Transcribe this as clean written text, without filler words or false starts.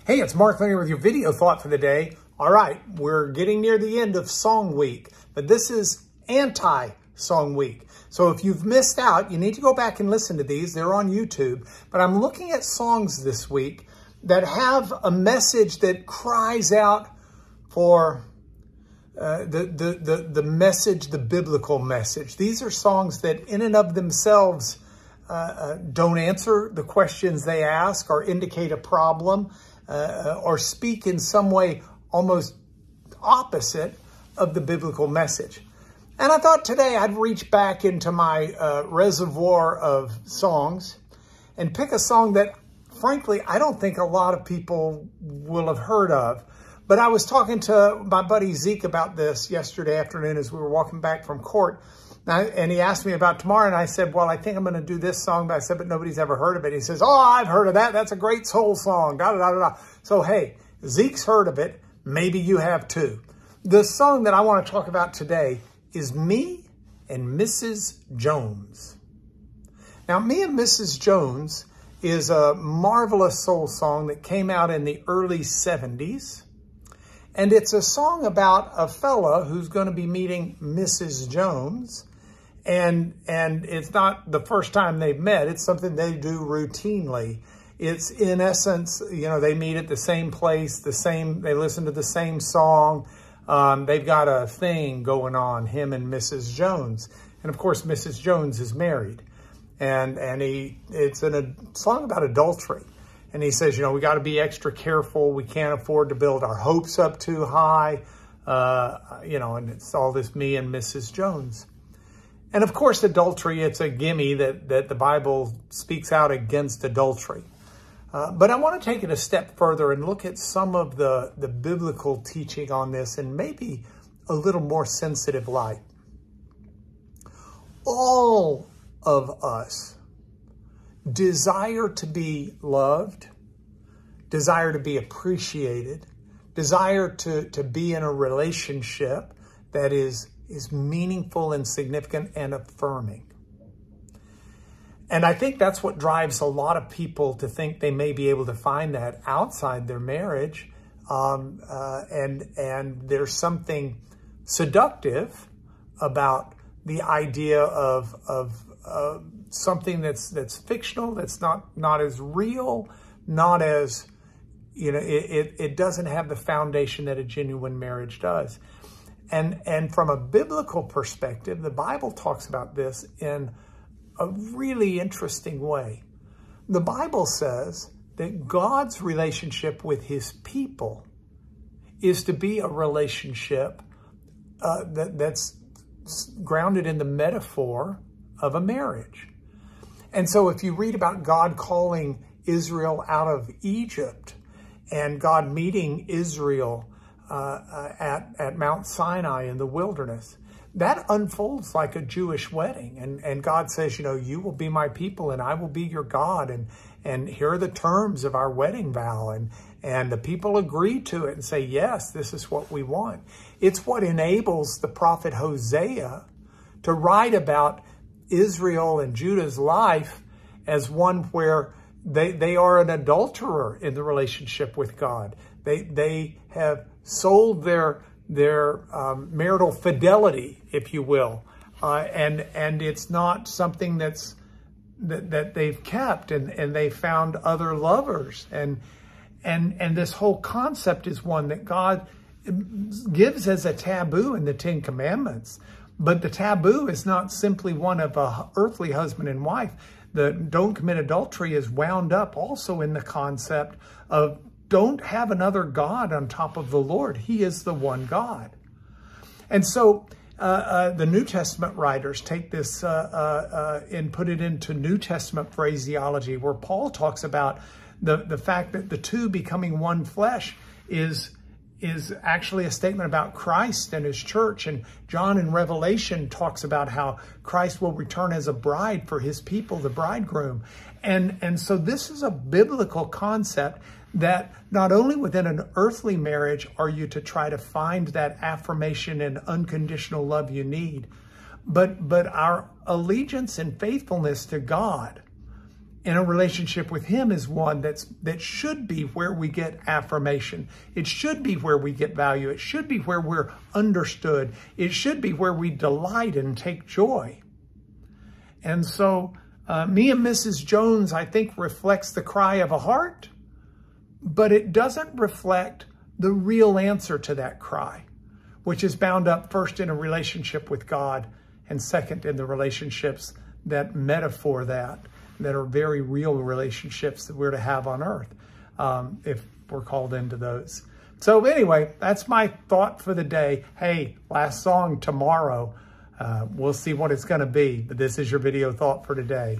Hey, it's Mark Linger with your video thought for the day. All right, we're getting near the end of Song Week, but this is anti-Song Week. So if you've missed out, you need to go back and listen to these. They're on YouTube. But I'm looking at songs this week that have a message that cries out for the message, the biblical message. These are songs that in and of themselves don't answer the questions they ask or indicate a problem or speak in some way almost opposite of the biblical message. And I thought today I'd reach back into my reservoir of songs and pick a song that, frankly, I don't think a lot of people will have heard of. But I was talking to my buddy Zeke about this yesterday afternoon as we were walking back from court. And he asked me about tomorrow, and I said, well, I think I'm going to do this song. But I said, but nobody's ever heard of it. He says, oh, I've heard of that. That's a great soul song. Da, da, da, da. So, hey, Zeke's heard of it. Maybe you have too. The song that I want to talk about today is Me and Mrs. Jones. Now, Me and Mrs. Jones is a marvelous soul song that came out in the early 70s. And it's a song about a fella who's going to be meeting Mrs. Jones. And it's not the first time they've met. It's something they do routinely. It's in essence, you know, they meet at the same place, they listen to the same song. They've got a thing going on, him and Mrs. Jones. And of course, Mrs. Jones is married. And it's in a song about adultery. And he says, you know, we got to be extra careful. We can't afford to build our hopes up too high. You know, and it's all this me and Mrs. Jones. And of course, adultery, it's a gimme that the Bible speaks out against adultery. But I want to take it a step further and look at some of the biblical teaching on this in maybe a little more sensitive light. All of us desire to be loved, desire to be appreciated, desire to be in a relationship that is meaningful and significant and affirming. And I think that's what drives a lot of people to think they may be able to find that outside their marriage. And there's something seductive about the idea of something that's fictional, that's not as real, not as, you know, it doesn't have the foundation that a genuine marriage does. And from a biblical perspective, the Bible talks about this in a really interesting way. The Bible says that God's relationship with his people is to be a relationship that's grounded in the metaphor of a marriage. And so if you read about God calling Israel out of Egypt and God meeting Israel at Mount Sinai in the wilderness, that unfolds like a Jewish wedding. And God says, you know, you will be my people and I will be your God. And here are the terms of our wedding vow. And the people agree to it and say, yes, this is what we want. It's what enables the prophet Hosea to write about Israel and Judah's life as one where they are an adulterer in the relationship with God. They have sold their marital fidelity, if you will, and it's not something that they've kept, and they found other lovers, and this whole concept is one that God gives as a taboo in the Ten Commandments. But the taboo is not simply one of a earthly husband and wife. The don't commit adultery is wound up also in the concept of don't have another God on top of the Lord. He is the one God. And so the New Testament writers take this and put it into New Testament phraseology, where Paul talks about the fact that the two becoming one flesh is actually a statement about Christ and his church. And John in Revelation talks about how Christ will return as a bride for his people, the bridegroom. And so this is a biblical concept that not only within an earthly marriage are you to try to find that affirmation and unconditional love you need, but our allegiance and faithfulness to God And a relationship with him is one that should be where we get affirmation. It should be where we get value. It should be where we're understood. It should be where we delight and take joy. And so me and Mrs. Jones, I think, reflects the cry of a heart, but it doesn't reflect the real answer to that cry, which is bound up first in a relationship with God and second in the relationships that metaphor that are very real relationships that we're to have on earth, if we're called into those. So anyway, that's my thought for the day. Hey, last song tomorrow. We'll see what it's going to be, but this is your video thought for today.